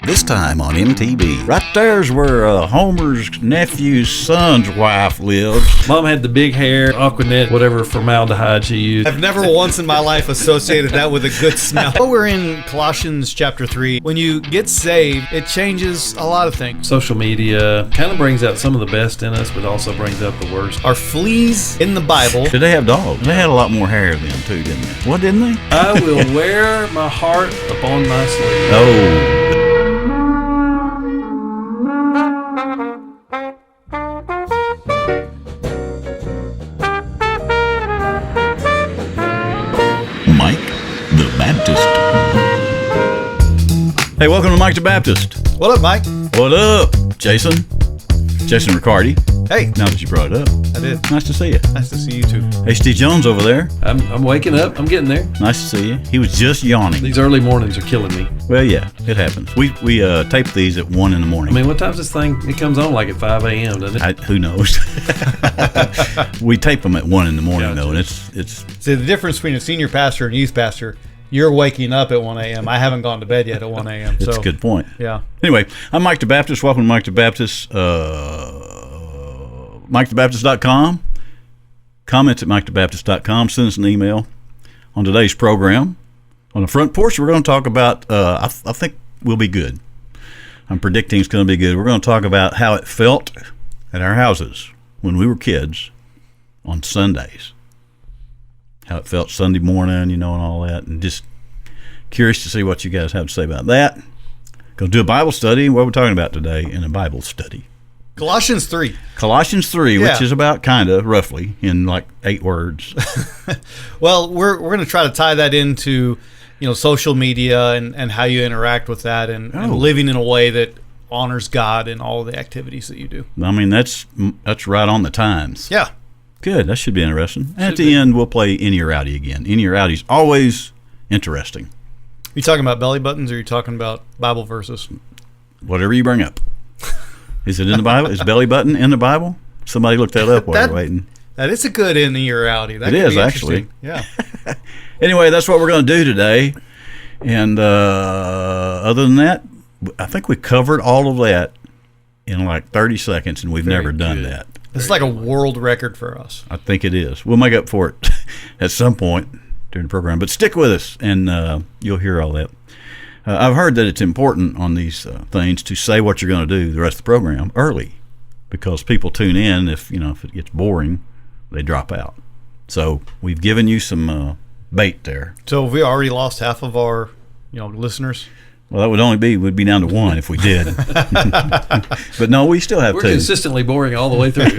This time on MTV. Right there's where Homer's nephew's son's wife lives. Mom had the big hair, Aquanet, whatever formaldehyde she used. I've never once in my life associated that with a good smell. We're in Colossians chapter 3. When you get saved, it changes a lot of things. Social media kind of brings out some of the best in us, but also brings out the worst. Are fleas in the Bible? Did they have dogs? They had a lot more hair then too, didn't they? What, didn't they? I will wear my heart upon my sleeve. Oh. Hey, welcome to Mike the Baptist. What up, Mike? What up, Jason? Jason Riccardi. Hey. Now that you brought it up. I did. Nice to see you. Nice to see you too. Hey, Steve Jones over there. I'm waking up. I'm getting there. Nice to see you. He was just yawning. These early mornings are killing me. Well, yeah, it happens. We tape these at 1 in the morning. I mean, what time's this thing? It comes on like at 5 a.m., doesn't it? Who knows? We tape them at 1 in the morning, though, and it's. See, the difference between a senior pastor and a youth pastor, you're waking up at 1 a.m. I haven't gone to bed yet at 1 a.m. That's a good point. Yeah. Anyway, I'm Mike the Baptist. Welcome to Mike the Baptist. MikeTheBaptist.com. Comments at MikeTheBaptist.com. Send us an email. On today's program, on the Front Porch, we're going to talk about, I think we'll be good. I'm predicting it's going to be good. We're going to talk about how it felt at our houses when we were kids on Sundays. How it felt Sunday morning, and all that. And just curious to see what you guys have to say about that. Going to do a Bible study. What we're talking about today in a Bible study. Colossians 3. Colossians 3, Yeah. Which is about kind of roughly in like 8 words. Well, we're going to try to tie that into, social media and how you interact with that and living in a way that honors God in all the activities that you do. I mean, that's right on the times. Yeah. Good. That should be interesting. And at the end, we'll play Inny or Outty again. Inny or Outty's always interesting. You talking about belly buttons, or are you talking about Bible verses? Whatever you bring up. Is it in the Bible? Is belly button in the Bible? Somebody look that up while you're waiting. That is a good Inny or Outty. That it could is, be actually. Yeah. Anyway, that's what we're going to do today. And other than that, I think we covered all of that in like 30 seconds, and we've never done that. It's like a world record for us. I think it is. We'll make up for it at some point during the program. But stick with us, and you'll hear all that. I've heard that it's important on these things to say what you're going to do the rest of the program early, because people tune in. If it gets boring, they drop out. So we've given you some bait there. So have we already lost half of our listeners? Well, that would be down to 1 if we did. But no, we still have 2. We're consistently boring all the way through.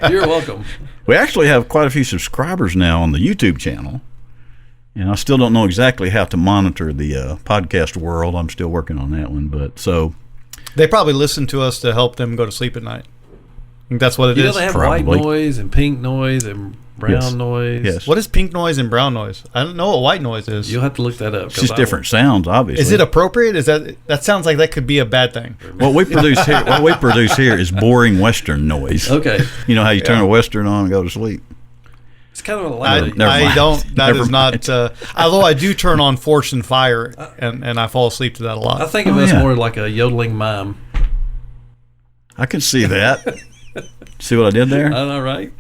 You're welcome. We actually have quite a few subscribers now on the YouTube channel. And I still don't know exactly how to monitor the podcast world. I'm still working on that one. But so they probably listen to us to help them go to sleep at night. I think that's what it is. They have Probably. white noise and pink noise and brown noise. Yes. What is pink noise and brown noise? I don't know what white noise is. You'll have to look that up. it's just different sounds, obviously. Is it appropriate? Is that sounds like that could be a bad thing? What we produce here is boring Western noise. Okay. You know how you turn a Western on and go to sleep? It's kind of a I light. don't. That Never is not. Although I do turn on Forged in Fire, and I fall asleep to that a lot. I think of us more like a yodeling mime. I can see that. See what I did there? I know, right?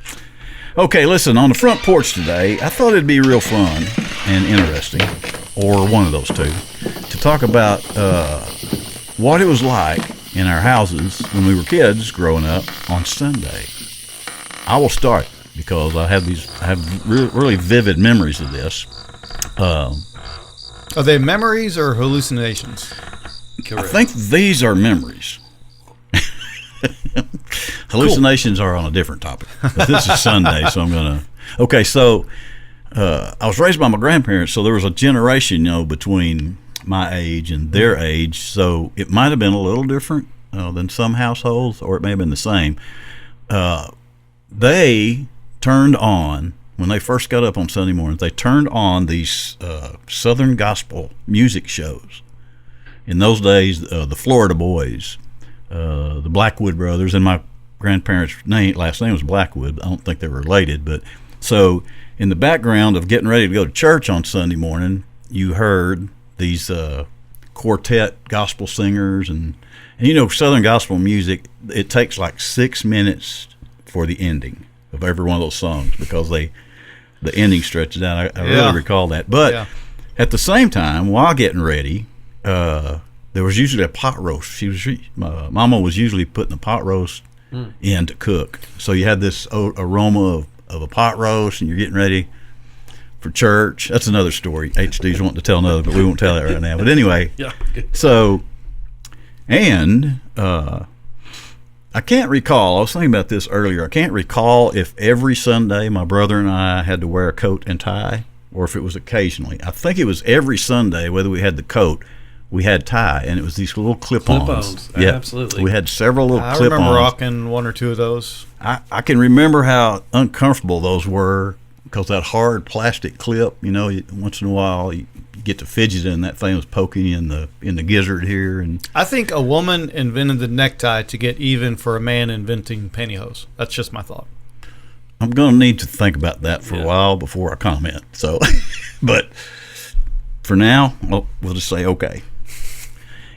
Okay, listen, on the Front Porch today, I thought it'd be real fun and interesting, or one of those two, to talk about what it was like in our houses when we were kids growing up on Sunday. I will start because I have really vivid memories of this. Are they memories or hallucinations? I Correct. think these are memories. Hallucinations are on a different topic. But this is Sunday, so I'm going to... Okay, so I was raised by my grandparents, so there was a generation, between my age and their age, so it might have been a little different than some households, or it may have been the same. They turned on, when they first got up on Sunday mornings, they turned on these Southern gospel music shows. In those days, the Florida Boys, the Blackwood Brothers, and my grandparents' last name was Blackwood. I don't think they were related, but so in the background of getting ready to go to church on Sunday morning, you heard these quartet gospel singers, and Southern gospel music, it takes like 6 minutes for the ending of every one of those songs because the ending stretches out. I really recall that. But at the same time, while getting ready, there was usually a pot roast. Mama was usually putting a pot roast in to cook. So you had this aroma of a pot roast, and you're getting ready for church. That's another story. HD's wanting to tell another, but we won't tell that right now. But anyway, so, and I can't recall, I was thinking about this earlier, I can't recall if every Sunday my brother and I had to wear a coat and tie, or if it was occasionally. I think it was every Sunday, whether we had the coat, we had tie, and it was these little clip-ons. Yeah, absolutely. We had several little clip-ons. I remember rocking one or two of those. I can remember how uncomfortable those were, because that hard plastic clip, once in a while you get to fidget, and that thing was poking you in the gizzard here. And I think a woman invented the necktie to get even for a man inventing pantyhose. That's just my thought. I'm going to need to think about that for a while before I comment. So, but for now, we'll just say okay.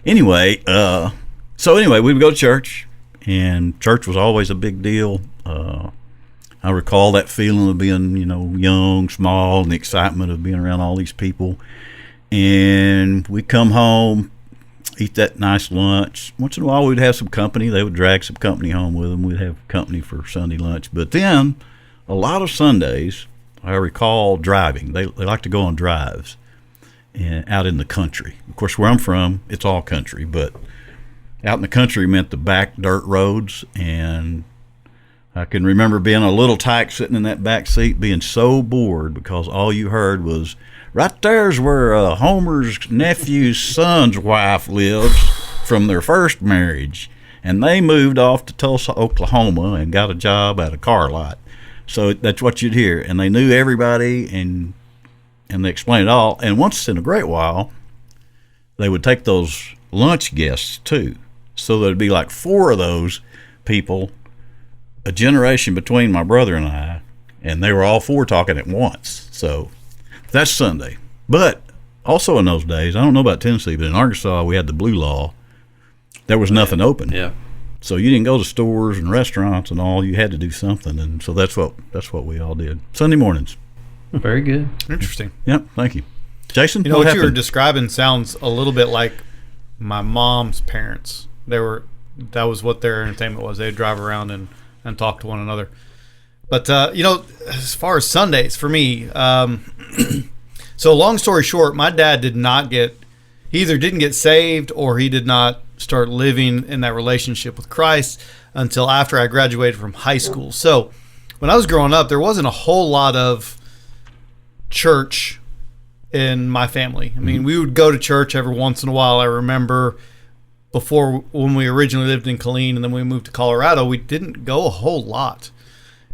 Anyway, we would go to church, and church was always a big deal. I recall that feeling of being, young, small, and the excitement of being around all these people. And we'd come home, eat that nice lunch. Once in a while, we'd have some company. They would drag some company home with them. We'd have company for Sunday lunch. But then, a lot of Sundays, I recall driving. They like to go on drives and out in the country. Of course, where I'm from, it's all country. But out in the country meant the back dirt roads, and I can remember being a little tyke sitting in that back seat being so bored because all you heard was, right there's where Homer's nephew's son's wife lives from their first marriage. And they moved off to Tulsa, Oklahoma, and got a job at a car lot. So that's what you'd hear. And they knew everybody, and they explained it all. And once in a great while, they would take those lunch guests too. So there'd be like 4 of those people, a generation between my brother and I, and they were all 4 talking at once. So that's Sunday. But also in those days, I don't know about Tennessee, but in Arkansas we had the blue law. There was nothing open. Yeah. So you didn't go to stores and restaurants and all. You had to do something, and so that's what we all did. Sunday mornings. Very good. Interesting. Yep. Thank you, Jason. What you were describing sounds a little bit like my mom's parents. That was what their entertainment was. They'd drive around and talk to one another. But as far as Sundays for me, so long story short, my dad either didn't get saved or he did not start living in that relationship with Christ until after I graduated from high school. So when I was growing up, there wasn't a whole lot of church in my family. I mean, we would go to church every once in a while. I remember before, when we originally lived in Killeen and then we moved to Colorado, we didn't go a whole lot.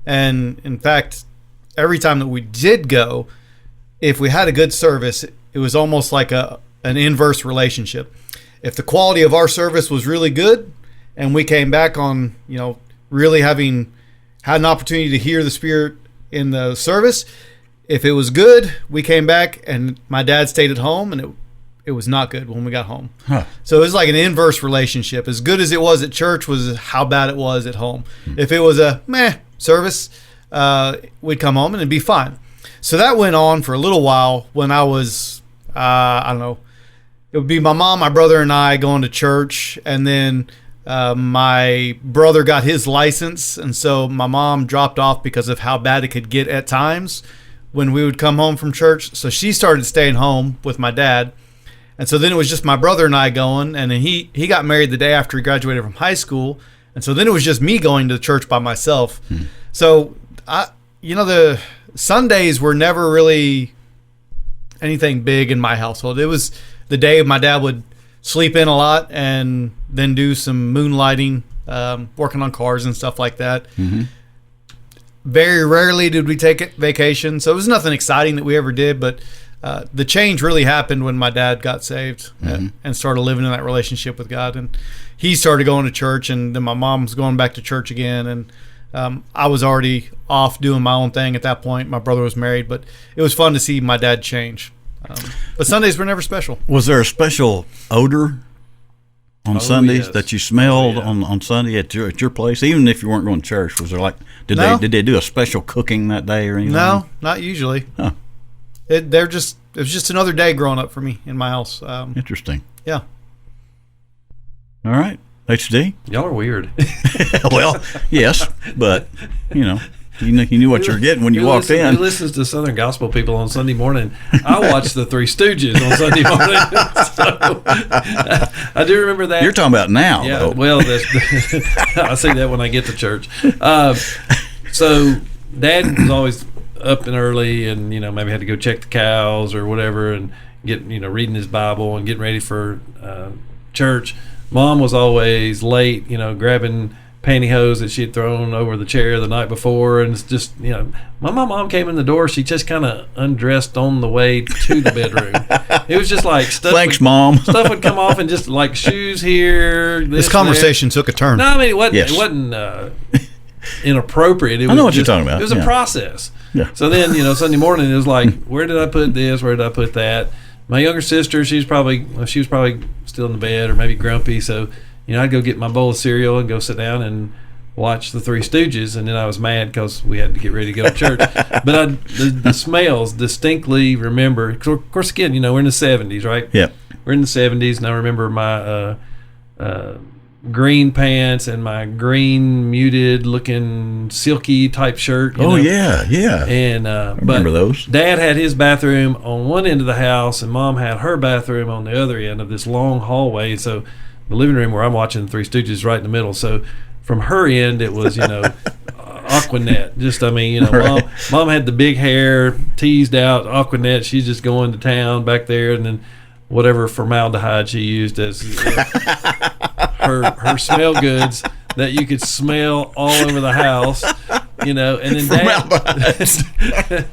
And in fact, every time that we did go, if we had a good service, it was almost like an inverse relationship. If the quality of our service was really good and we came back on, really having had an opportunity to hear the Spirit in the service, if it was good, we came back and my dad stayed at home, and it was not good when we got home. Huh. So it was like an inverse relationship. As good as it was at church was how bad it was at home. If it was a meh service, we'd come home and it'd be fine. So that went on for a little while when I was, I don't know, it would be my mom, my brother, and I going to church, and then my brother got his license, and so my mom dropped off because of how bad it could get at times when we would come home from church. So she started staying home with my dad. And so then it was just my brother and I going, and then he got married the day after he graduated from high school. And so then it was just me going to the church by myself. So the Sundays were never really anything big in my household. It was the day my dad would sleep in a lot and then do some moonlighting, working on cars and stuff like that. Mm-hmm. Very rarely did we take vacation. So it was nothing exciting that we ever did, but the change really happened when my dad got saved and started living in that relationship with God. And he started going to church, and then my mom was going back to church again. And I was already off doing my own thing at that point. My brother was married, but it was fun to see my dad change. But Sundays were never special. Was there a special odor on Sundays yes. that you smelled Oh, yeah. on Sunday at your place? Even if you weren't going to church, was there like did No. they do a special cooking that day or anything? No, not usually. Huh. It was just another day growing up for me in my house. Interesting. Yeah. All right. HD? Y'all are weird. Well, yes, but you knew what you were getting when you walked He in. listens to Southern gospel people on Sunday morning. I watch the Three Stooges on Sunday morning. So, I do remember that. You're talking about now, Yeah, though. well, I see that when I get to church. So Dad was always up and early, and maybe had to go check the cows or whatever, and get reading his Bible and getting ready for church. Mom was always late, grabbing pantyhose that she had thrown over the chair the night before, and it's just when my mom came in the door, she just kind of undressed on the way to the bedroom. It was just like stuff. Thanks, Mom. Stuff would come off, and just like shoes here. This conversation took a turn. No, I mean it wasn't. Yes. It wasn't inappropriate. It was I know what you're talking about. It was a Yeah. process. Yeah. So then Sunday morning it was like, where did I put this? Where did I put that? My younger sister, she was probably still in the bed or maybe grumpy. So I'd go get my bowl of cereal and go sit down and watch the Three Stooges, and then I was mad because we had to get ready to go to church. But the smells distinctly remember. Of course, again, we're in the 70s, right? Yeah. We're in the 70s, and I remember my green pants and my green muted looking silky type shirt. Oh, yeah. And remember those. Dad had his bathroom on one end of the house, and Mom had her bathroom on the other end of this long hallway. So the living room where I'm watching the Three Stooges is right in the middle. So from her end, it was Aquanet. Just Right. Mom had the big hair teased out Aquanet. She's just going to town back there, and then whatever formaldehyde she used as her smell goods that you could smell all over the house, and then Dad,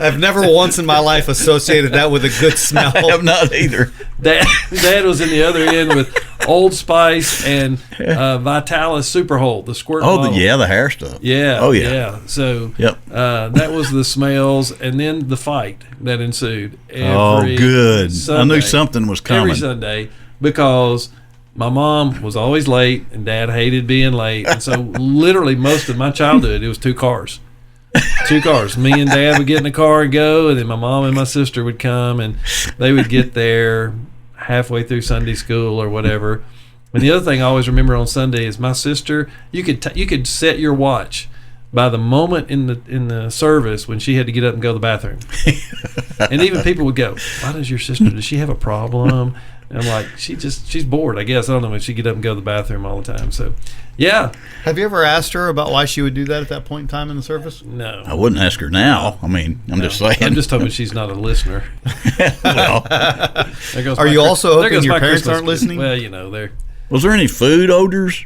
I've never once in my life associated that with a good smell. I have not either. Dad was in the other end with Old Spice and Vitalis Superhold, the squirt bottle. The hair stuff. Yeah. Oh, yeah. So Yep. that was the smells, and then the fight that ensued. Oh, good. Sunday, I knew something was coming. Every Sunday, because my mom was always late, and Dad hated being late, and so literally most of my childhood it was two cars. Me and Dad would get in the car and go, and then my mom and my sister would come, and they would get there halfway through Sunday school or whatever. And the other thing I always remember on Sunday is my sister. You could set your watch by the moment in the service when she had to get up and go to the bathroom. And even people would go, "Why does your sister? Does she have a problem?" And I'm like, she's bored, I guess. I don't know when she get up and go to the bathroom all the time. So, yeah. Have you ever asked her about why she would do that at that point in time in the service? No. I wouldn't ask her now. I mean, I'm just saying. I'm just hoping she's not a listener. Well, There goes Are my you Chris- also there hoping goes your my parents Christmas aren't gift. listening? Well, they're... was there any food odors?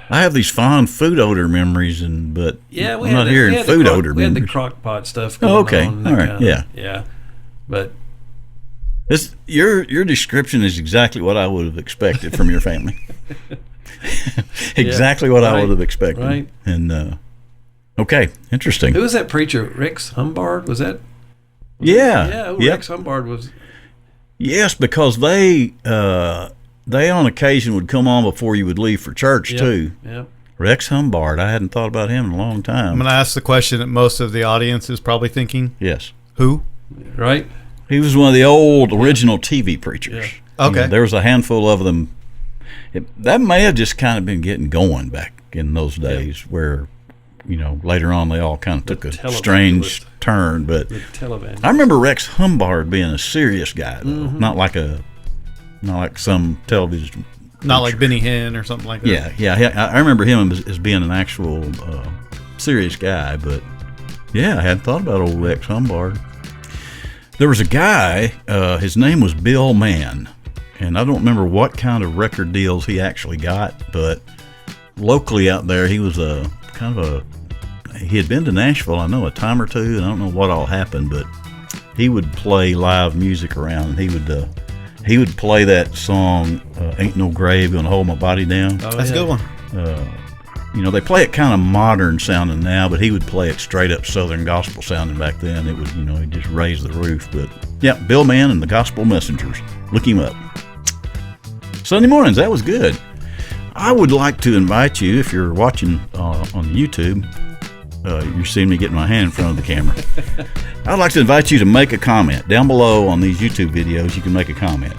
I have these fond food odor memories, but Yeah, I'm not hearing food odor We had the memories. crock pot stuff going Oh, okay. on. All right. Yeah. Yeah. But Your description is exactly what I would have expected from your family. Exactly what I right, would have expected. right. And okay, interesting. who was that preacher? Rex Humbard? Was that? Yeah. Yep. Rex Humbard was. Yes, because they on occasion would come on before you would leave for church too. Yeah. Rex Humbard. I hadn't thought about him in a long I'm time. going to ask the question that most of the audience is probably thinking. Yes. Who? Right. He was one of the old original TV preachers. Yeah. Okay. There was a handful of them. That may have just kind of been getting going back in those days where, later on they all kind of took a televangelist. strange turn. But The televangelist. I remember Rex Humbard being a serious guy, though. Mm-hmm. Not like some television. Not like Benny Hinn or something like that. Yeah. I remember him as being an actual serious guy. But yeah, I hadn't thought about old Rex Humbard. There was a guy, his name was Bill Mann, and I don't remember what kind of record deals he actually got, but locally out there, he was he had been to Nashville, I know, a time or two, and I don't know what all happened, but he would play live music around, and he would play that song, Ain't No Grave Gonna Hold My Body Down. Oh, That's a good one. They play it kind of modern sounding now, but he would play it straight up Southern gospel sounding back then. It was, he just raised the roof. But yeah, Bill Mann and the Gospel Messengers. Look him up. Sunday mornings, that was good. I would like to invite you, if you're watching on YouTube, you're seeing me getting my hand in front of the camera. I'd like to invite you to make a comment. Down below on these YouTube videos, you can make a comment.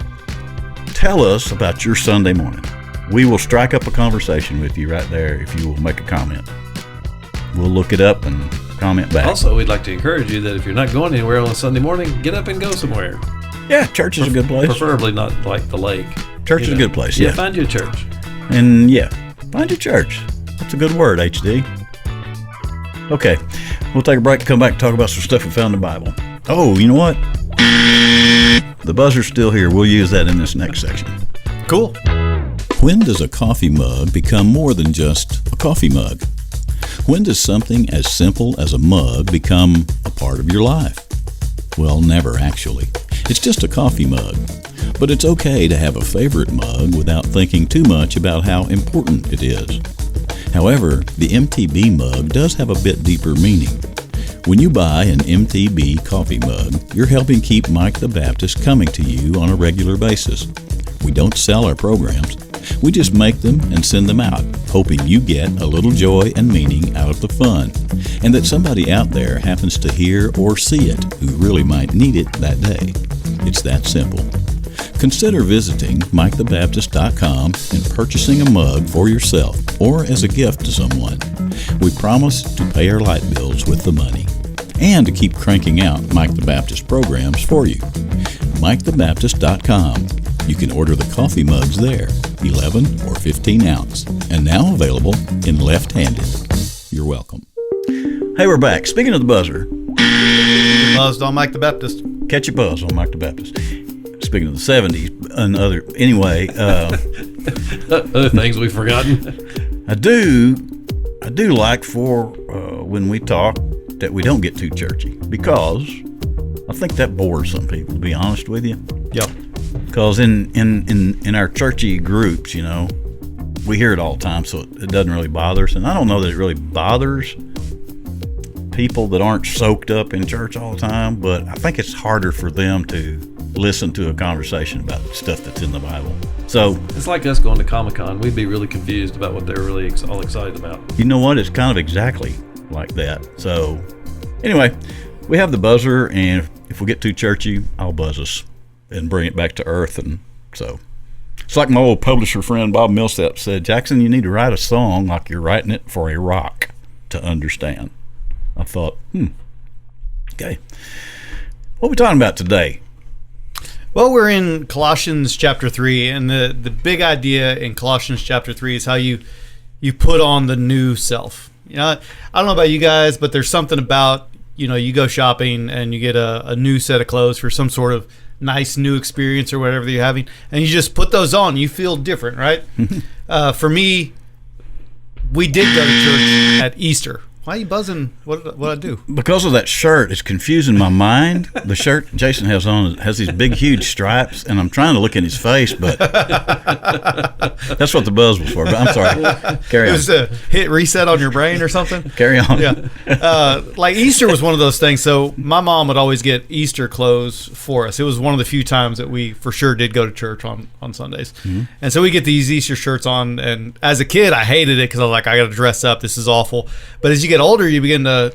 Tell us about your Sunday morning. We will strike up a conversation with you right there if you will make a comment. We'll look it up and comment back. Also, we'd like to encourage you that if you're not going anywhere on a Sunday morning, get up and go somewhere. Yeah, church is a good place. Preferably not like the lake. Church is a good place, yeah. Find you a church. And yeah, find your church. That's a good word, HD. Okay, we'll take a break and come back and talk about some stuff we found in the Bible. Oh, you know what? The buzzer's still here. We'll use that in this next section. Cool. When does a coffee mug become more than just a coffee mug? When does something as simple as a mug become a part of your life? Well, never actually. It's just a coffee mug. But it's okay to have a favorite mug without thinking too much about how important it is. However, the MTB mug does have a bit deeper meaning. When you buy an MTB coffee mug, you're helping keep Mike the Baptist coming to you on a regular basis. We don't sell our programs. We just make them and send them out, hoping you get a little joy and meaning out of the fun, and that somebody out there happens to hear or see it who really might need it that day. It's that simple. Consider visiting MikeTheBaptist.com and purchasing a mug for yourself or as a gift to someone. We promise to pay our light bills with the money and to keep cranking out Mike the Baptist programs for you. MikeTheBaptist.com. You can order the coffee mugs there, 11 or 15 ounce, and now available in left-handed. You're welcome. Hey, we're back. Speaking of the buzzer. Buzzed on Mike the Baptist. Catch your buzz on Mike the Baptist. Speaking of the 70s and other, anyway. Other things we've forgotten. I do like for when we talk that we don't get too churchy, because I think that bores some people, to be honest with you. Yep. Because in our churchy groups, we hear it all the time, so it doesn't really bother us. And I don't know that it really bothers people that aren't soaked up in church all the time, but I think it's harder for them to listen to a conversation about stuff that's in the Bible. So it's like us going to Comic-Con. We'd be really confused about what they're really all excited about. You know what? It's kind of exactly like that. So anyway, we have the buzzer, and if we get too churchy, I'll buzz us and bring it back to earth. And so it's like my old publisher friend Bob Millsap said, Jackson, you need to write a song like you're writing it for a rock to understand. I thought, okay. What are we talking about today? Well, we're in Colossians chapter 3, and the big idea in Colossians chapter 3 is how you put on the new self. I don't know about you guys, but there's something about, you go shopping and you get a new set of clothes for some sort of nice new experience or whatever you're having, and you just put those on. You feel different, right? For me, we did go to church at Easter. Why are you buzzing? What I do? Because of that shirt, it's confusing my mind. The shirt Jason has on has these big, huge stripes, and I'm trying to look in his face, but that's what the buzz was for. But I'm sorry. Carry on. It was to hit reset on your brain or something? Carry on. Yeah. Like Easter was one of those things. So my mom would always get Easter clothes for us. It was one of the few times that we for sure did go to church on Sundays. Mm-hmm. And so we get these Easter shirts on. And as a kid, I hated it because I was like, I got to dress up. This is awful. But as you get older, you begin to,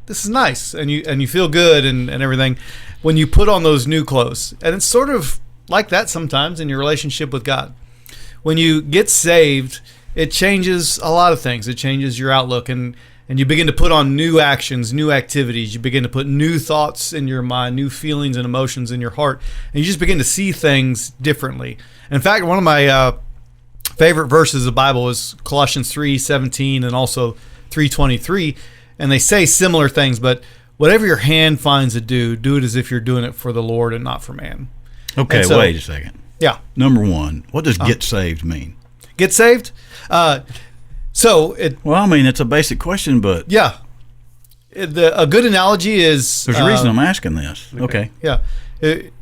this is nice, and you feel good and everything when you put on those new clothes. And it's sort of like that sometimes in your relationship with God. When you get saved, it changes a lot of things. It changes your outlook, and you begin to put on new actions, new activities. You begin to put new thoughts in your mind, new feelings and emotions in your heart, and you just begin to see things differently. In fact, one of my favorite verses of the Bible is Colossians 3:17 and also 3:23, and they say similar things, but whatever your hand finds to do it as if you're doing it for the Lord and not for man. Okay, so, wait a second. Yeah. Number one, what does get saved mean? Get saved? Well, I mean, it's a basic question, but yeah, a good analogy is. There's a reason I'm asking this. Okay. Yeah. A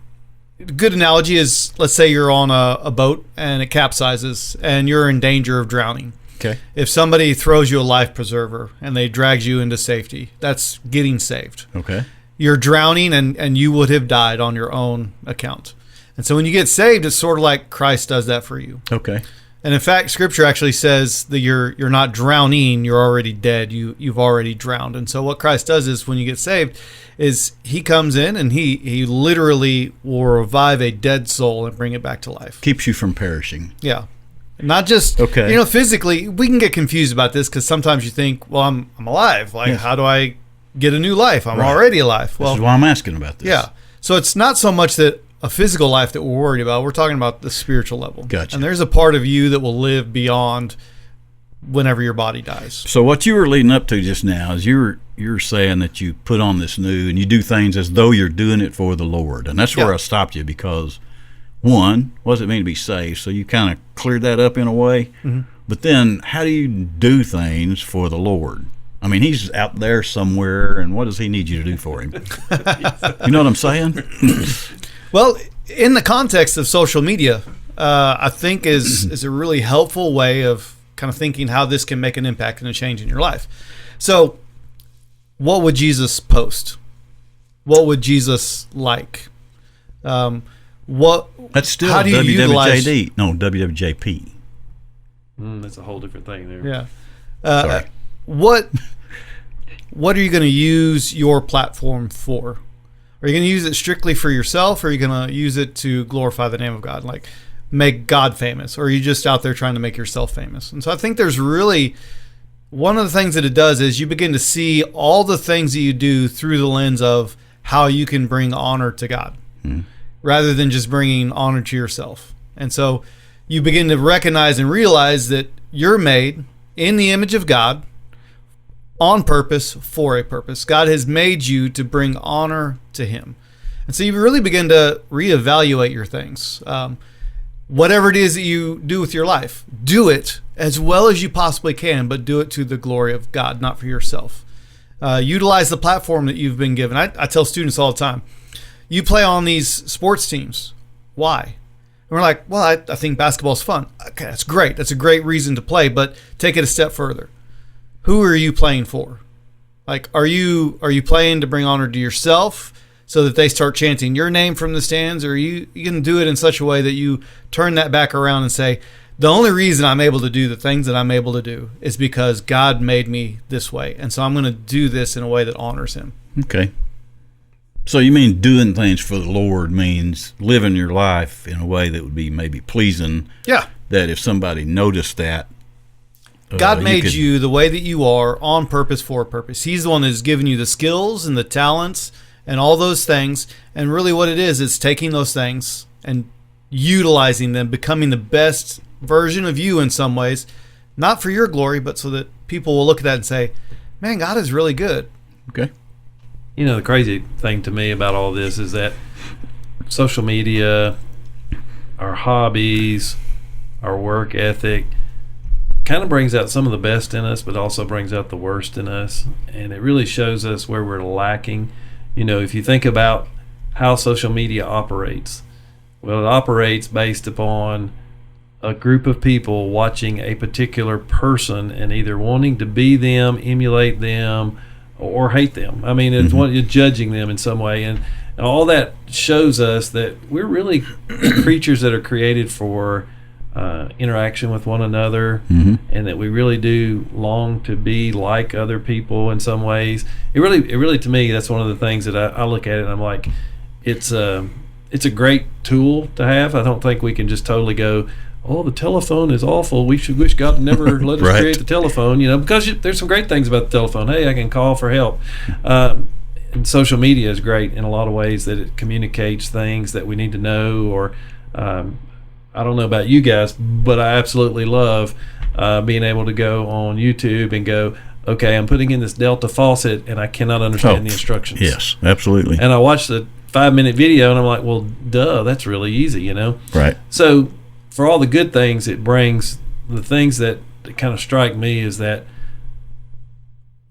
good analogy is, let's say you're on a boat and it capsizes and you're in danger of drowning. Okay. If somebody throws you a life preserver and they drags you into safety, that's getting saved. Okay. You're drowning and you would have died on your own account. And so when you get saved, it's sort of like Christ does that for you. Okay. And in fact, Scripture actually says that you're not drowning, you're already dead. You've already drowned. And so what Christ does is when you get saved is he comes in and he literally will revive a dead soul and bring it back to life. Keeps you from perishing. Yeah. Not just, Okay. physically, we can get confused about this because sometimes you think, well, I'm alive. Like, Yes. how do I get a new life? I'm Right. already alive. Well, This is why I'm asking about this. yeah. So it's not so much that a physical life that we're worried about. We're talking about the spiritual level. Gotcha. And there's a part of you that will live beyond whenever your body dies. So what you were leading up to just now is you're saying that you put on this new and you do things as though you're doing it for the Lord. And that's where Yeah. I stopped you because, one, what does it mean to be saved? So you kind of cleared that up in a way. Mm-hmm. But then how do you do things for the Lord? I mean, he's out there somewhere, and what does he need you to do for him? You know what I'm saying? Well, in the context of social media, I think is a really helpful way of kind of thinking how this can make an impact and a change in your life. So, what would Jesus post? What would Jesus like? What? That's still How do you utilize- WWJD. No, WWJP. That's a whole different thing there. Yeah. Sorry. What are you going to use your platform for? Are you going to use it strictly for yourself, or are you going to use it to glorify the name of God, like make God famous, or are you just out there trying to make yourself famous? And so I think there's really one of the things that it does is you begin to see all the things that you do through the lens of how you can bring honor to God, rather than just bringing honor to yourself. And so you begin to recognize and realize that you're made in the image of God, on purpose, for a purpose. God has made you to bring honor to him. And so you really begin to reevaluate your things. Whatever it is that you do with your life, do it as well as you possibly can, but do it to the glory of God, not for yourself. Utilize the platform that you've been given. I tell students all the time, you play on these sports teams. Why? And we're like, well, I think basketball's fun. Okay, that's great. That's a great reason to play, but take it a step further. Who are you playing for? Like, are you playing to bring honor to yourself so that they start chanting your name from the stands? Or you can do it in such a way that you turn that back around and say, the only reason I'm able to do the things that I'm able to do is because God made me this way. And so I'm going to do this in a way that honors him. Okay. So you mean doing things for the Lord means living your life in a way that would be maybe pleasing. Yeah. That if somebody noticed that, God made you the way that you are on purpose for a purpose. He's the one that's given you the skills and the talents and all those things. And really what it is taking those things and utilizing them, becoming the best version of you in some ways, not for your glory, but so that people will look at that and say, man, God is really good. Okay. You know, the crazy thing to me about all this is that social media, our hobbies, our work ethic, kind of brings out some of the best in us, but also brings out the worst in us. And it really shows us where we're lacking. You know, if you think about how social media operates, well, it operates based upon a group of people watching a particular person and either wanting to be them, emulate them, or hate them. I mean, it's you're judging them in some way. And all that shows us that we're really creatures that are created for interaction with one another, and that we really do long to be like other people in some ways. It really to me, that's one of the things that I look at it and I'm like, it's a great tool to have. I don't think we can just totally go, oh, the telephone is awful, we should wish God never let us Right. create the telephone, because there's some great things about the telephone. Hey, I can call for help. And social media is great in a lot of ways, that it communicates things that we need to know, or I don't know about you guys, but I absolutely love being able to go on YouTube and go, okay, I'm putting in this Delta faucet and I cannot understand the instructions. Yes, absolutely. And I watched the 5-minute video and I'm like, well, duh, that's really easy, Right. So for all the good things it brings, the things that kind of strike me is that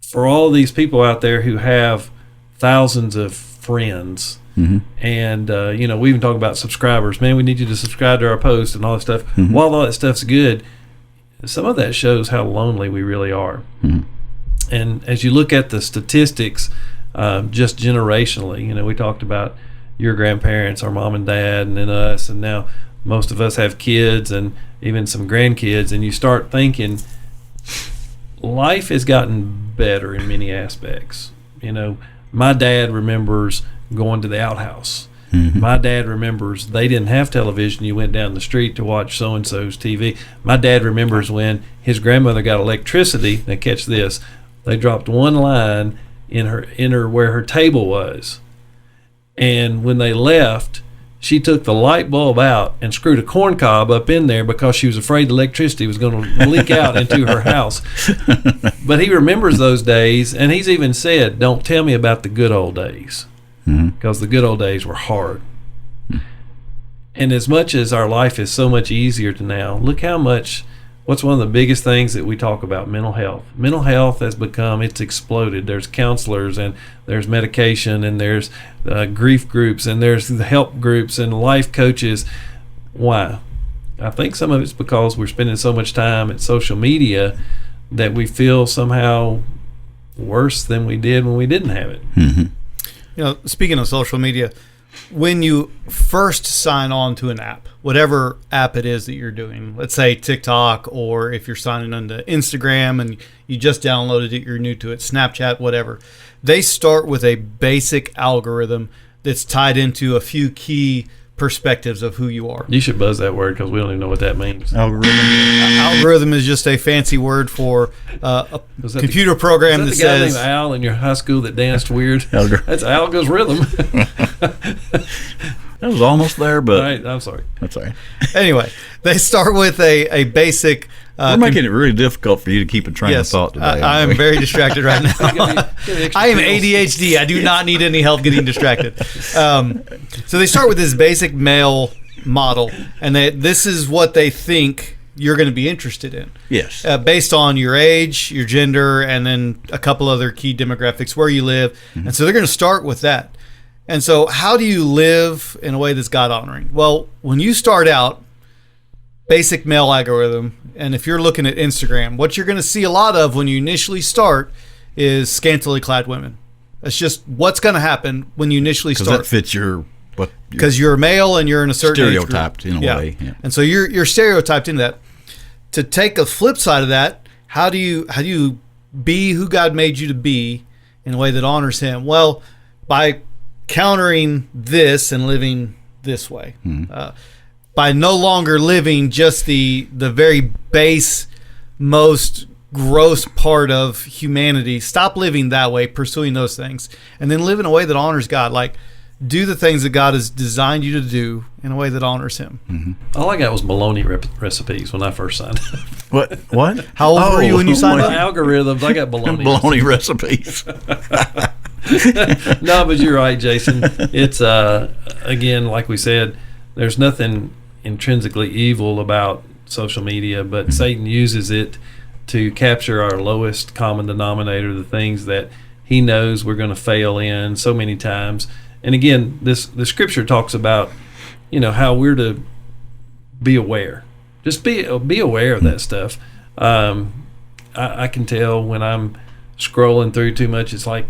for all these people out there who have thousands of friends, and we even talk about subscribers. Man, we need you to subscribe to our post and all that stuff. While all that stuff's good, some of that shows how lonely we really are. Mm-hmm. And as you look at the statistics, just generationally, we talked about your grandparents, our mom and dad, and then us, and now most of us have kids and even some grandkids, and you start thinking life has gotten better in many aspects. My dad remembers going to the outhouse. Mm-hmm. My dad remembers they didn't have television. You went down the street to watch so-and-so's TV. My dad remembers when his grandmother got electricity. Now catch this. They dropped one line in her where her table was. And when they left, she took the light bulb out and screwed a corn cob up in there because she was afraid the electricity was going to leak out into her house. But he remembers those days, and he's even said, "Don't tell me about the good old days," because the good old days were hard. And as much as our life is so much easier to now, look how much. What's one of the biggest things that we talk about? Mental health. Mental health has it's exploded. There's counselors, and there's medication, and there's grief groups, and there's the help groups and life coaches. Why? I think some of it's because we're spending so much time at social media that we feel somehow worse than we did when we didn't have it. Mm-hmm. Speaking of social media, when you first sign on to an app, whatever app it is that you're doing, let's say TikTok, or if you're signing on to Instagram and you just downloaded it, you're new to it, Snapchat, whatever, they start with a basic algorithm that's tied into a few key perspectives of who you are. You should buzz that word because we don't even know what that means. Algorithm is just a fancy word for a computer program that says... Is that the guy says... named Al in your high school that danced weird? That's Algo's rhythm. That was almost there, but... Right, I'm sorry. That's all right. Anyway, they start with a basic... We're making it really difficult for you to keep a train of thought today. I am very distracted right now. I am ADHD. I do not need any help getting distracted. So they start with this basic male model, and this is what they think you're going to be interested in. Yes. Based on your age, your gender, and then a couple other key demographics, where you live. Mm-hmm. And so they're going to start with that. And so how do you live in a way that's God-honoring? Well, when you start out, basic male algorithm, and if you're looking at Instagram, what you're going to see a lot of when you initially start is scantily clad women. That's just what's going to happen when you initially start. Because that fits your... Because you're male and you're in a certain stereotyped age group. in a way. Yeah. And so you're stereotyped into that. To take a flip side of that, how do you be who God made you to be in a way that honors Him? Well, by countering this and living this way. Mm-hmm. By no longer living just the very base, most gross part of humanity. Stop living that way, pursuing those things, and then live in a way that honors God. Like, do the things that God has designed you to do in a way that honors Him. Mm-hmm. All I got was bologna recipes when I first signed up. What? How old were you when you signed up? Algorithms. I got bologna recipes. No, but you're right, Jason. It's again, like we said, there's nothing intrinsically evil about social media, but Satan uses it to capture our lowest common denominator, the things that he knows we're going to fail in so many times. And again, the scripture talks about, how we're to be aware. Just be aware of that stuff. I can tell when I'm scrolling through too much, it's like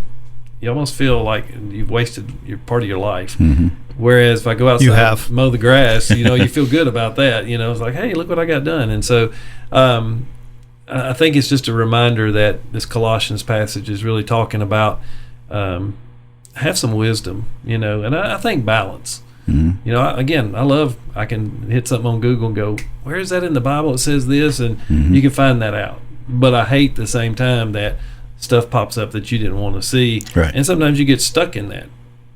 you almost feel like you've wasted your part of your life. Mm-hmm. Whereas if I go outside and mow the grass, you feel good about that. It's like, hey, look what I got done. And so I think it's just a reminder that this Colossians passage is really talking about have some wisdom, and I think balance. Mm-hmm. I can hit something on Google and go, where is that in the Bible? It says this, and mm-hmm. you can find that out. But I hate at the same time that stuff pops up that you didn't want to see. Right. And sometimes you get stuck in that.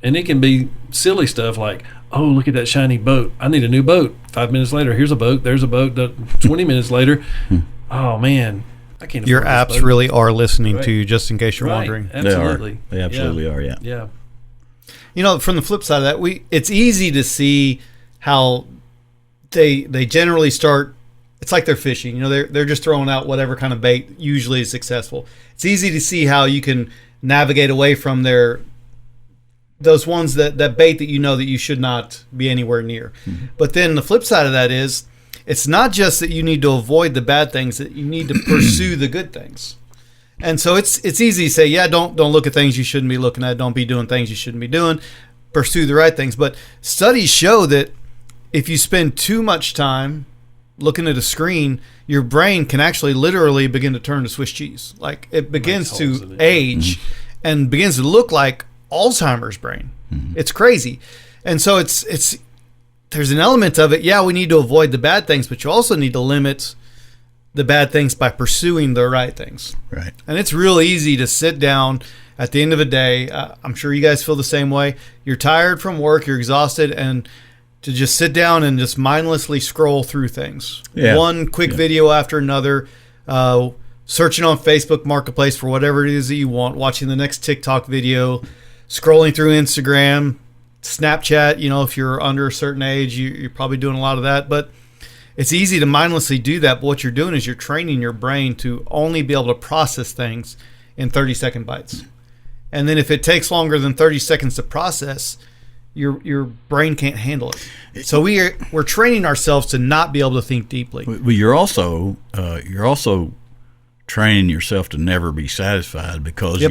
And it can be silly stuff like, oh, look at that shiny boat. I need a new boat. 5 minutes later, here's a boat. There's a boat. 20 minutes later, oh, man, I can't afford your this apps boat. really are listening Right. to you, just in case you're Right. wondering. Absolutely. They absolutely are, yeah. Yeah. From the flip side of that, it's easy to see how they generally start. It's like they're fishing. They're just throwing out whatever kind of bait usually is successful. It's easy to see how you can navigate away from those ones that bait that that you should not be anywhere near. Mm-hmm. But then the flip side of that is it's not just that you need to avoid the bad things, that you need to pursue the good things. And so it's easy to say, yeah, don't look at things you shouldn't be looking at. Don't be doing things you shouldn't be doing. Pursue the right things. But studies show that if you spend too much time looking at a screen, your brain can actually literally begin to turn to Swiss cheese. Like it begins to age and begins to look like Alzheimer's brain. It's crazy. And so it's there's an element of it. Yeah, we need to avoid the bad things, but you also need to limit the bad things by pursuing the right things. Right. And it's real easy to sit down at the end of a day. I'm sure you guys feel the same way. You're tired from work, you're exhausted, and to just sit down and just mindlessly scroll through things. Yeah. One quick video after another, searching on Facebook Marketplace for whatever it is that you want, watching the next TikTok video, scrolling through Instagram, Snapchat. If you're under a certain age, you're probably doing a lot of that. But it's easy to mindlessly do that. But what you're doing is you're training your brain to only be able to process things in 30-second bites. And then if it takes longer than 30 seconds to process, your brain can't handle it. So we're training ourselves to not be able to think deeply. But you're also training yourself to never be satisfied, because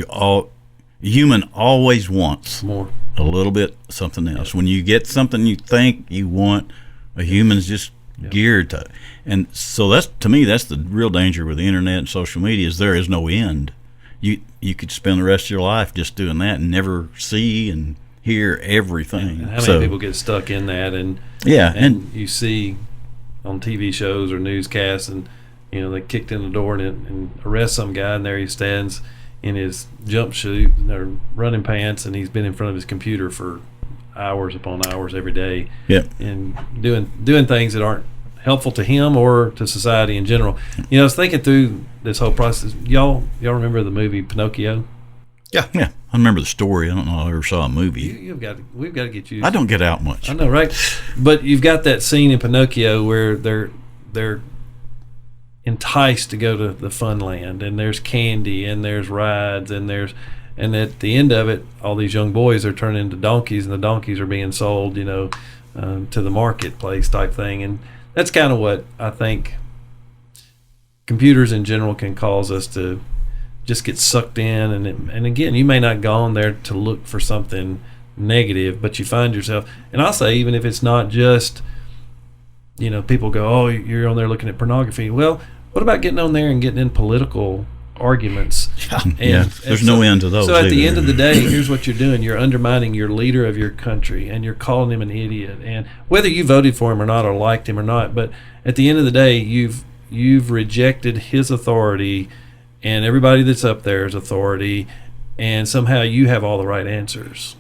human always wants more, a little bit something else. When you get something you think you want, a human's just geared to. And so that's the real danger with the internet and social media, is there is no end. You could spend the rest of your life just doing that and never see and hear everything. And how many people get stuck in that? And you see on TV shows or newscasts, and they kicked in the door and arrest some guy, and there he stands in his jumpsuit or running pants, and he's been in front of his computer for hours upon hours every day, and doing things that aren't helpful to him or to society in general. I was thinking through this whole process. Y'all remember the movie Pinocchio? Yeah. I remember the story. I don't know if I ever saw a movie. We've got to get you. I don't get out much. I know, right? But you've got that scene in Pinocchio where they're enticed to go to the fun land, and there's candy, and there's rides, and at the end of it, all these young boys are turned into donkeys, and the donkeys are being sold, to the marketplace type thing. And that's kind of what I think computers in general can cause us to just get sucked in. And again, you may not go on there to look for something negative, but you find yourself, and I'll say, even if it's not just, people go, oh, you're on there looking at pornography. Well, what about getting on there and getting in political arguments? There's no end to those. So at the end of the day, here's what you're doing. You're undermining your leader of your country, and you're calling him an idiot. And whether you voted for him or not, or liked him or not, but at the end of the day, you've rejected his authority, and everybody that's up there is authority, and somehow you have all the right answers.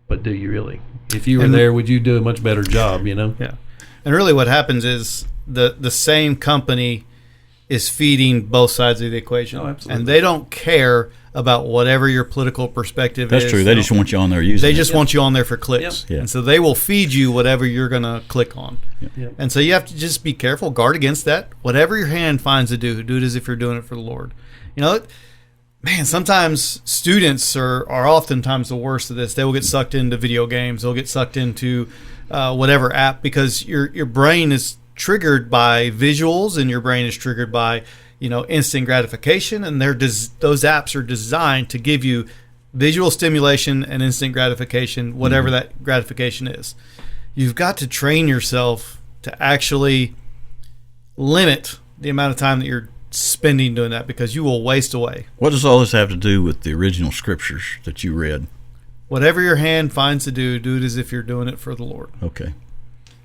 But do you really? If you were there, would you do a much better job, Yeah. And really what happens is the same company is feeding both sides of the equation. Oh, absolutely. And they don't care about whatever your political perspective is. That's true. They just want you on there using it. They just want you on there for clicks. Yep. And so they will feed you whatever you're going to click on. Yep. And so you have to just be careful, guard against that. Whatever your hand finds to do it as if you're doing it for the Lord. Man, sometimes students are oftentimes the worst of this. They will get sucked into video games. They'll get sucked into whatever app, because your brain is triggered by visuals, and your brain is triggered by instant gratification, and those apps are designed to give you visual stimulation and instant gratification, whatever that gratification is. You've got to train yourself to actually limit the amount of time that you're spending doing that, because you will waste away. What does all this have to do with the original scriptures that you read? Whatever your hand finds to do it as if you're doing it for the Lord. Okay.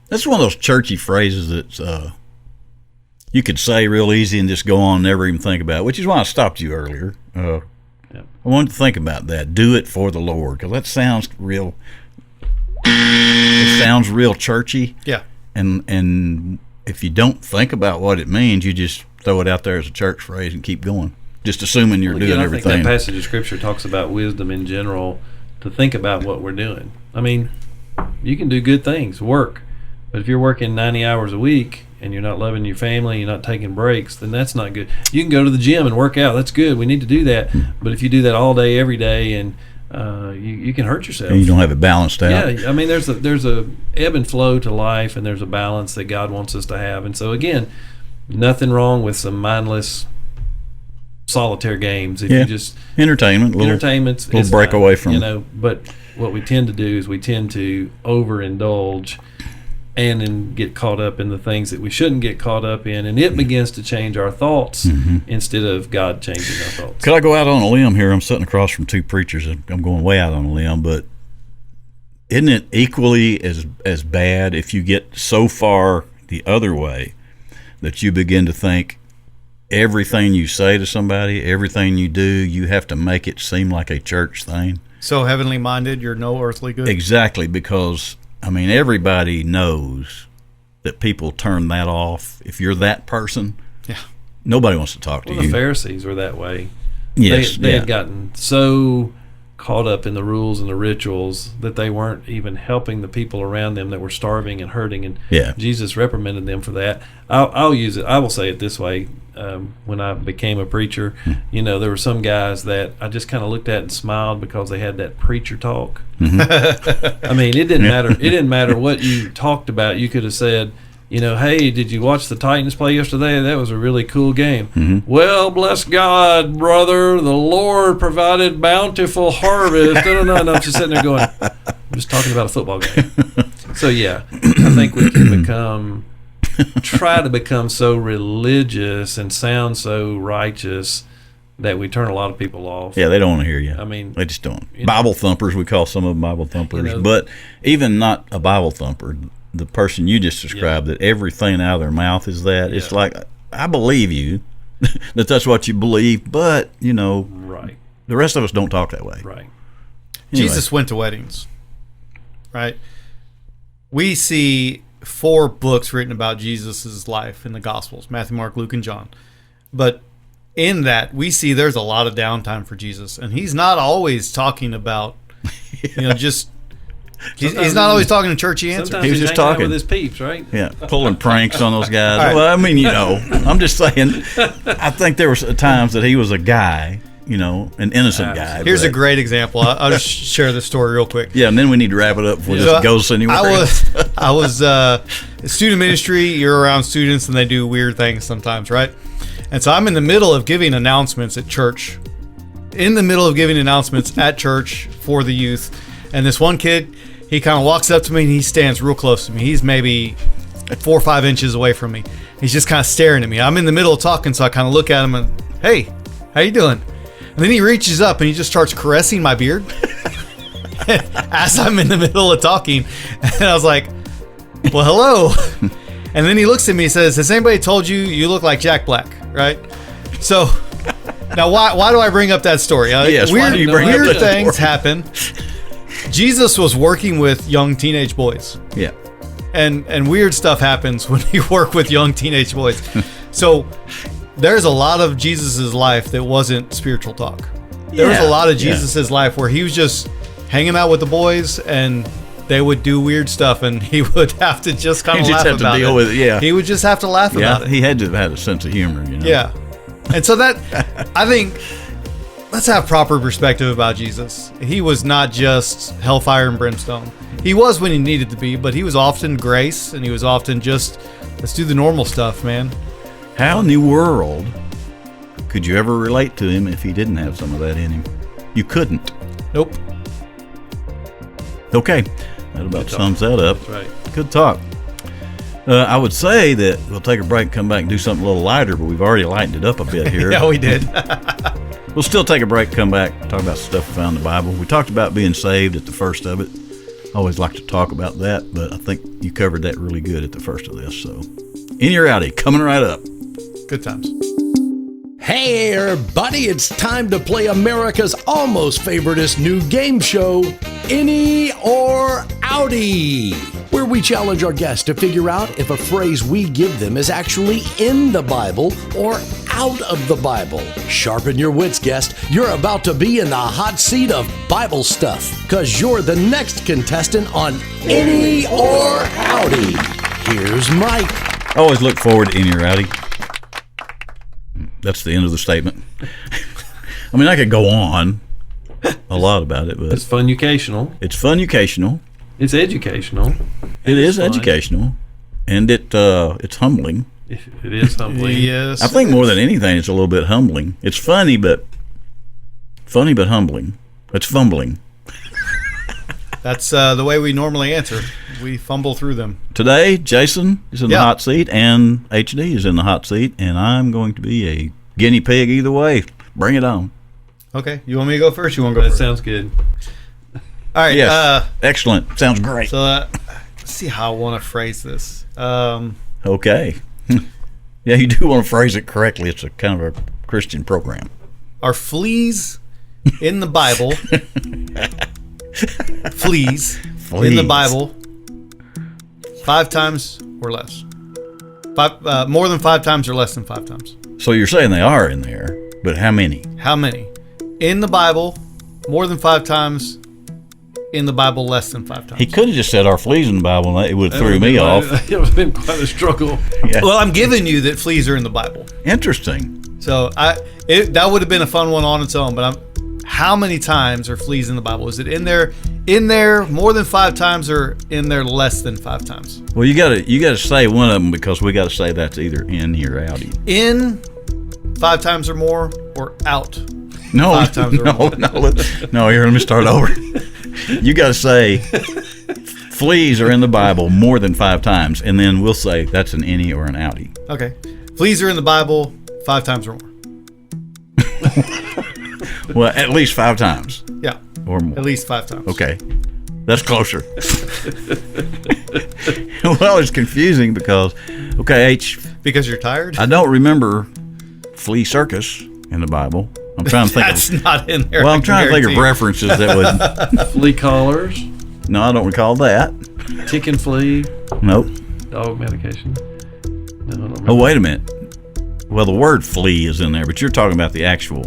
That's one of those churchy phrases that you could say real easy and just go on and never even think about it, which is why I stopped you earlier. I wanted to think about that. Do it for the Lord, because that sounds real. It sounds real churchy. Yeah. And if you don't think about what it means, you just throw it out there as a church phrase and keep going, just assuming you're doing everything. I think that passage of Scripture talks about wisdom in general, to think about what we're doing. I mean, you can do good things, work, but if you're working 90 hours a week and you're not loving your family, you're not taking breaks, then that's not good. You can go to the gym and work out. That's good. We need to do that. But if you do that all day, every day, and you can hurt yourself. And you don't have it balanced out. Yeah, I mean, there's a ebb and flow to life, and there's a balance that God wants us to have. And so again, nothing wrong with some mindless solitaire games. If you just entertainment's little break fine, away from But what we tend to do is we tend to overindulge and then get caught up in the things that we shouldn't get caught up in, and it begins to change our thoughts instead of God changing our thoughts. Could I go out on a limb here? I'm sitting across from two preachers, and I'm going way out on a limb, but isn't it equally as bad if you get so far the other way that you begin to think everything you say to somebody, everything you do, you have to make it seem like a church thing? So heavenly minded, you're no earthly good? Exactly, because I mean, everybody knows that people turn that off. If you're that person, nobody wants to talk to you. The Pharisees were that way. Yes, they had gotten so caught up in the rules and the rituals that they weren't even helping the people around them that were starving and hurting. And Jesus reprimanded them for that. I'll use it. I will say it this way. When I became a preacher, there were some guys that I just kind of looked at and smiled because they had that preacher talk. I mean, it didn't matter. It didn't matter what you talked about. You could have said, hey, did you watch the Titans play yesterday? That was a really cool game. Well, bless God, brother. The Lord provided bountiful harvest. No, I'm just sitting there going, I'm just talking about a football game. So, I think we can try to become so religious and sound so righteous that we turn a lot of people off. Yeah, they don't want to hear you. I mean, they just don't. Bible thumpers, we call some of them Bible thumpers. But even not a Bible thumper, the person you just described, that everything out of their mouth is that. It's like, I believe you that that's what you believe, but, right. The rest of us don't talk that way. Right. Anyway. Jesus went to weddings, right? We see 4 books written about Jesus' life in the Gospels: Matthew, Mark, Luke, and John. But in that, we see there's a lot of downtime for Jesus, and he's not always talking about, just he's not always talking to churchy answers. He was just talking with his peeps, right? Yeah, pulling pranks on those guys. Right. Well, I mean, I'm just saying. I think there were times that he was a guy. An innocent guy. Here's a great example. I'll just share this story real quick. Yeah, and then we need to wrap it up before this goes anywhere. I was student ministry. You're around students, and they do weird things sometimes, right? And so I'm in the middle of giving announcements at church. In the middle of giving announcements at church for the youth, and this one kid, he kind of walks up to me and he stands real close to me. He's maybe 4 or 5 inches away from me. He's just kind of staring at me. I'm in the middle of talking, so I kind of look at him and, hey, how you doing? And then he reaches up and he just starts caressing my beard as I'm in the middle of talking. And I was like, well, hello. And then he looks at me and says, has anybody told you you look like Jack Black, right? So now why do I bring up that story? Yes, why do you bring up weird that things story? happen. Jesus was working with young teenage boys. Yeah. And weird stuff happens when you work with young teenage boys. So there's a lot of Jesus's life that wasn't spiritual talk. There was a lot of Jesus's life where he was just hanging out with the boys, and they would do weird stuff, and he would have to just kind of laugh about it. Have to deal with it. Yeah, he would just have to laugh about it. He had to have had a sense of humor, Yeah, and so that I think let's have proper perspective about Jesus. He was not just hellfire and brimstone. He was when he needed to be, but he was often grace, and he was often just let's do the normal stuff, man. How in the world could you ever relate to him if he didn't have some of that in him? You couldn't. Nope. Okay, that about sums that up. That's right. Good talk. I would say that we'll take a break, come back, and do something a little lighter, but we've already lightened it up a bit here. Yeah, we did. We'll still take a break, come back, talk about stuff we found in the Bible. We talked about being saved at the first of it. I always like to talk about that, but I think you covered that really good at the first of this. So, Inny or Outty, coming right up. Good times. Hey everybody, it's time to play America's almost favoriteest new game show, Inny or Outty, where we challenge our guests to figure out if a phrase we give them is actually in the Bible or out of the Bible. Sharpen your wits, guest. You're about to be in the hot seat of Bible stuff, because you're the next contestant on Inny or Outty. Here's Mike. I always look forward to Inny or Outty. That's the end of the statement. I mean, I could go on a lot about it, but It's fun-ucational. it's fun-ucational. It's educational. It is fun. educational, and it's humbling. It is humbling. Yes. I think more than anything, it's a little bit humbling. It's funny, but humbling. It's fumbling. That's the way we normally answer. We fumble through them. Today, Jason is in the Yeah. hot seat, and HD is in the hot seat, and I'm going to be a guinea pig either way. Bring it on. Okay. You want me to go first? You want to go That first? sounds good. All right. Yes. Excellent. Sounds great. So let's see how I want to phrase this. Okay. Yeah, you do want to phrase it correctly. It's a kind of a Christian program. Are fleas in the Bible? Fleas in the Bible 5 times or less? More than 5 times or less than 5 times? So you're saying they are in there, but how many? How many? In the Bible, more than 5 times. In the Bible, less than 5 times. He could have just said our fleas in the Bible, and it would have threw me off. It would have been quite a struggle. Yeah. Well, I'm giving you that fleas are in the Bible. Interesting. So that would have been a fun one on its own. But how many times are fleas in the Bible? Is it in there more than 5 times, or in there less than 5 times? Well, you gotta say one of them, because we got to say that's either in here or outy. In 5 times or more, or out? No, 5 times or more. no. Here, let me start over. You got to say fleas are in the Bible more than 5 times, and then we'll say that's an inny or an outy. Okay. Fleas are in the Bible 5 times or more. Well, at least 5 times Yeah. or more. At least 5 times. Okay, that's closer. Well, it's confusing because, okay, Because you're tired? I don't remember flea circus in the Bible. I'm trying to think That's of. not in there. Well, I I'm can trying to think of guarantee. references that would. Flea collars, No, I don't recall that. tick and flea, Nope. dog medication. No, I don't remember. Oh, wait a minute. Well, the word flea is in there, but you're talking about the actual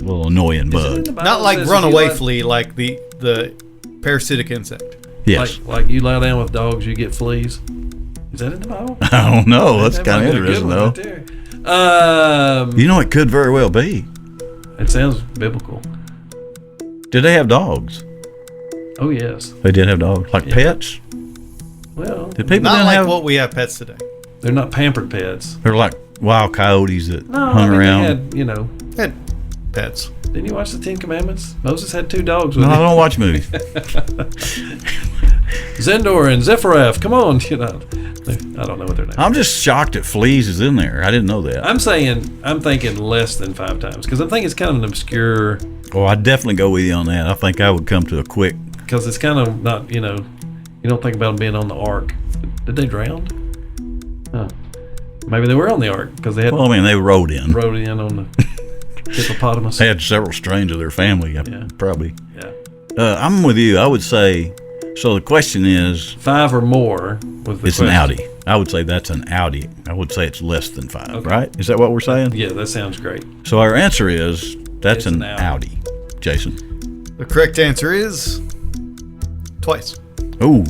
little annoying Is it in bug. the Bible Not like says if runaway you lie- flea, like the parasitic insect. Yes. Like you lie down with dogs, you get fleas. Is that in the Bible? I don't know. That's That kind might of be a good interesting, one though. right there. You know, it could very well be. It sounds biblical. Did they have dogs? Oh yes. They did have dogs, like Yeah. pets. Well, Did people Not then like have? what we have pets today. they're not pampered pets. They're like wild coyotes that No, hung I mean, around. they had, Had pets. didn't you watch the 10 Commandments? Moses had 2 dogs with No, I him. don't watch movies. Zendor and Zephyrath. Come on, I don't know what their name. I'm just shocked that fleas is in there. I didn't know that. I'm thinking less than 5 times because I think it's kind of an obscure. Oh, I'd definitely go with you on that. I think I would come to a quick. Because it's kind of not, you don't think about them being on the ark. Did they drown? Huh. Maybe they were on the ark because they had Well, I mean, they rode in. rode in on the hippopotamus. They had several strains of their family. Yeah. Probably. Yeah. I'm with you. I would say. So the question is, 5 or more was the it's an question. outy. I would say that's an outy. I would say it's less than 5. Right? Is that what we're saying? Yeah, that sounds great. So our answer is that's It's an an outy. Jason. The correct answer is twice. Ooh.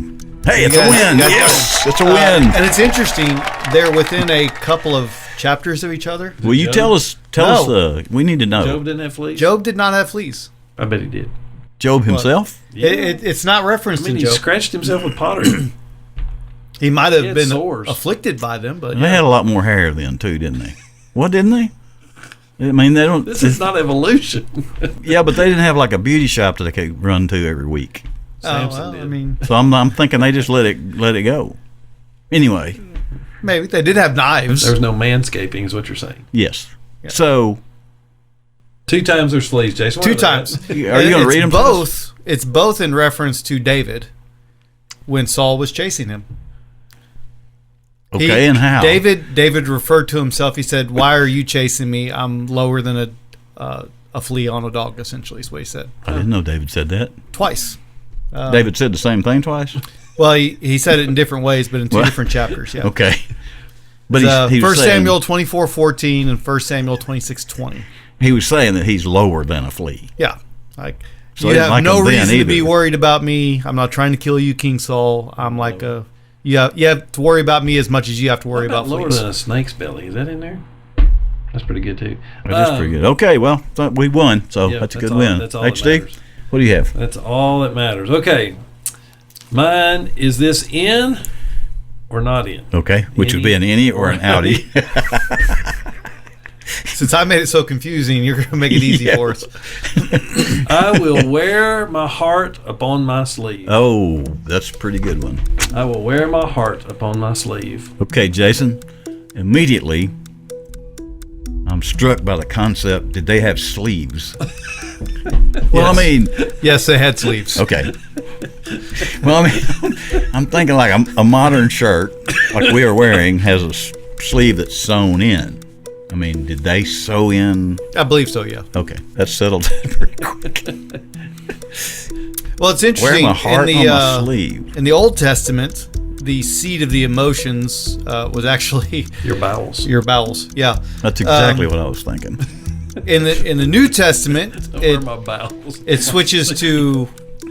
Hey, it's a guys- win. you guys Yes, it's a win. win. And it's interesting. They're within a couple of chapters of each other. Will you Job? tell us? No. We need to know. Job didn't have fleas? Job did not have fleas. I bet he did. Job himself? Yeah. It's not I referenced mean, in he Job. scratched himself with pottery. He might He have had been sores. afflicted by them, but They had a lot more hair then too, didn't they? What didn't they? I mean, they don't. This is not evolution. Yeah, but they didn't have like a beauty shop that they could run to every week. oh, Samson well, did. I mean, So I'm thinking they just let it go. Anyway, maybe they did have knives. There's no manscaping, is what you're saying. yes. So 2 times there's fleas, Jason. What 2 are times. Are you gonna read them to us? Both. It's both in reference to David when Saul was chasing him. okay, and how? David referred to himself. He said, "Why are you chasing me? I'm lower than a flea on a dog." Essentially, is what he said I didn't know David said that. twice. David said the same thing twice. Well, he said it in different ways, but in 2 What? different chapters. Yeah. Okay, but he was 1 saying, Samuel 24:14 and 1 Samuel 26:20. he was saying that he's lower than a flea. Yeah, like So you he have didn't like no him then reason to be either. worried about me. I'm not trying to kill you, King Saul. I'm like you have to worry about me as much as you have to worry What about lower fleas. than a snake's belly? Is that in there? That's pretty good too. That is pretty good. Okay, well, we won, so Yeah, that's a good win. That's all that HD, matters. what do you have? That's all that matters. Okay. Mine, is this in or not in? Okay, which would be an Inny or an Outty. Since I made it so confusing, you're going to make it easy for us. I will wear my heart upon my sleeve. Oh, that's a pretty good one. I will wear my heart upon my sleeve. Okay, Jason, immediately I'm struck by the concept, did they have sleeves? Well, Yes. I mean, Yes, they had sleeves. okay. Well, I mean, I'm thinking like a modern shirt, like we are wearing, has a sleeve that's sewn in. I mean, did they sew in? I believe so, yeah. Okay, that's settled pretty quick. Well, it's Wear interesting. my heart in on the, my sleeve. In the Old Testament, the seat of the emotions was actually Your bowels. your bowels. Yeah. That's exactly what I was thinking. In the New Testament, I wear my bowels. it switches to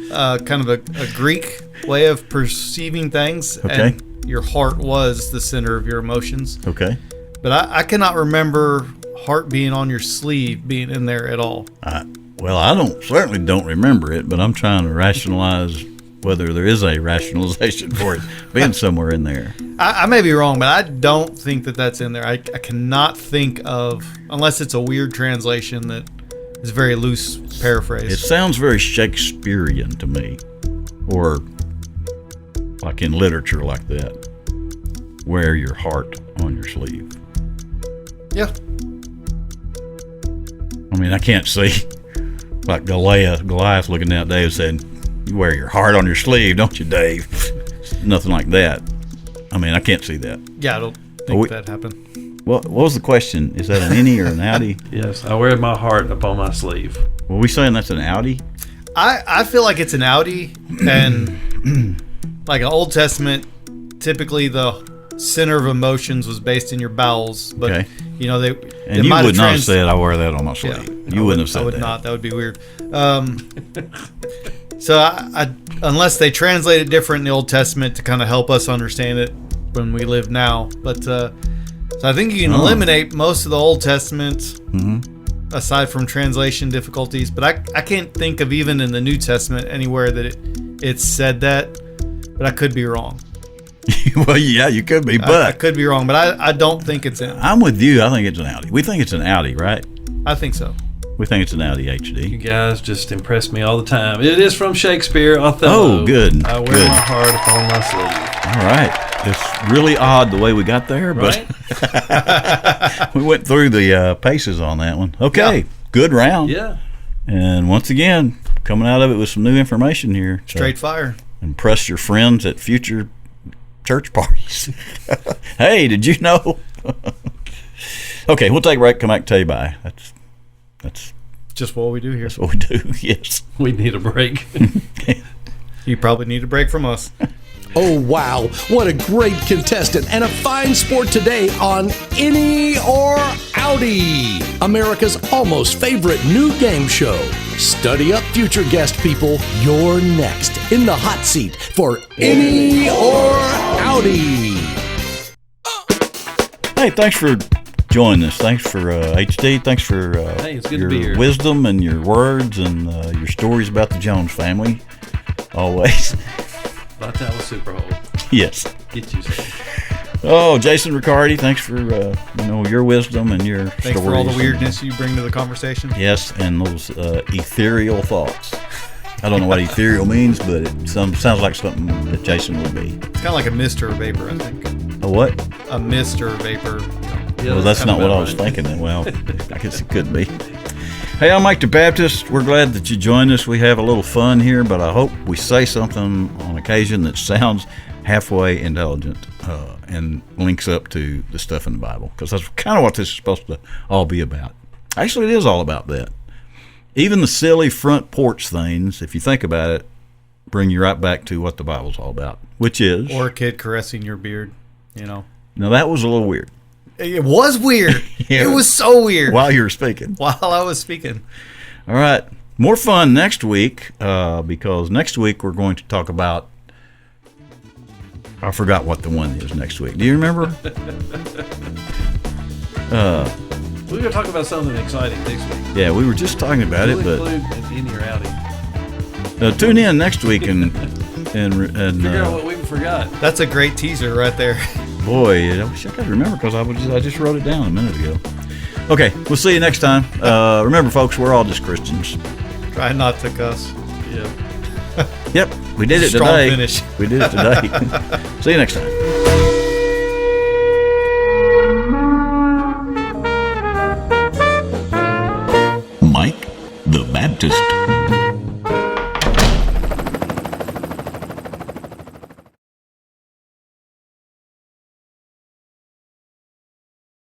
kind of a Greek way of perceiving things. Okay. And your heart was the center of your emotions. Okay. But I cannot remember heart being on your sleeve being in there at all. Well, I certainly don't remember it, but I'm trying to rationalize whether there is a rationalization for it being somewhere in there. I may be wrong, but I don't think that that's in there. I cannot think of, unless it's a weird translation that is very loose paraphrase. It sounds very Shakespearean to me, or like in literature like that. Wear your heart on your sleeve. Yeah. I mean, I can't see like Goliath looking down at Dave saying, "You wear your heart on your sleeve, don't you, Dave?" Nothing like that. I mean, I can't see that. Yeah, I don't think that happened. What was the question? Is that an Inny or an Outty? Yes, I wear my heart upon my sleeve. Were we saying that's an Outty? I feel like it's an Outty, and like an Old Testament, typically the center of emotions was based in your bowels. But, Okay. you know, they And you might would have not have said, "I wear that on my sleeve." Yeah, You wouldn't have said I would that. not. That would be weird. So I unless they translate it different in the Old Testament to kind of help us understand it when we live now. But so I think you can eliminate most of the Old Testament aside from translation difficulties. But I can't think of even in the New Testament anywhere that it said that. But I could be wrong. Well, yeah, you could be, I but could be wrong. But I don't think it's in. I'm with you. I think it's an Outty. We think it's an Outty, right? I think so. We think it's an Outty You HD. guys just impress me all the time. It is from Shakespeare, Othello. Oh, good, I wear good. my heart upon my sleeve. All right. It's really odd the way we got there, but Right? we went through the paces on that one. Okay, Yeah. good round. Yeah. And once again, coming out of it with some new information here. So Straight fire. impress your friends at future church parties. Hey, did you know? Okay, we'll take a break. Come back and tell you bye. That's Just what we do here. what we do. Yes. We need a break. You probably need a break from us. Oh, wow. What a great contestant and a fine sport today on Inny or Outty, America's almost favorite new game show. Study up, future guest people. You're next in the hot seat for Inny or Outty. Hey, thanks for joining us. Thanks for HD. Thanks for Hey, it's good to your be here. wisdom and your words and your stories about the Jones family. Always. Vital Super Hole. Yes. Get you some. Oh, Jason Riccardi, thanks for your wisdom and your Thanks stories. for all the weirdness you bring to the conversation. Yes, and those ethereal thoughts. I don't know what ethereal means, but it sounds like something that Jason would be. It's kind of like a mist or a vapor, I think. A what? A mist or a vapor. Yeah, Well, that's kinda not what I about was right. thinking. Well, I guess it could be. Hey, I'm Mike the Baptist. We're glad that you joined us. We have a little fun here, but I hope we say something on occasion that sounds halfway intelligent and links up to the stuff in the Bible, because that's kind of what this is supposed to all be about. Actually, it is all about that. Even the silly front porch things, if you think about it, bring you right back to what the Bible's all about, which is... Or a kid caressing your beard, you know. Now, that was a little weird It was weird. Yeah. It was so weird while you were speaking. while I was speaking. All right. More fun next week because next week we're going to talk about... I forgot what the one is next week. Do you remember? We going to talk about something exciting next week. Yeah, we were just talking about it, but in your Outty. tune in next week and Figure out what we forgot. That's a great teaser right there. boy, I wish I could remember because I just wrote it down a minute ago. Okay, we'll see you next time. Remember, folks, we're all just Christians. Try not to cuss. Yeah. Yep, we did it Strong today. finish. We did it today. See you next time. Mike the Baptist.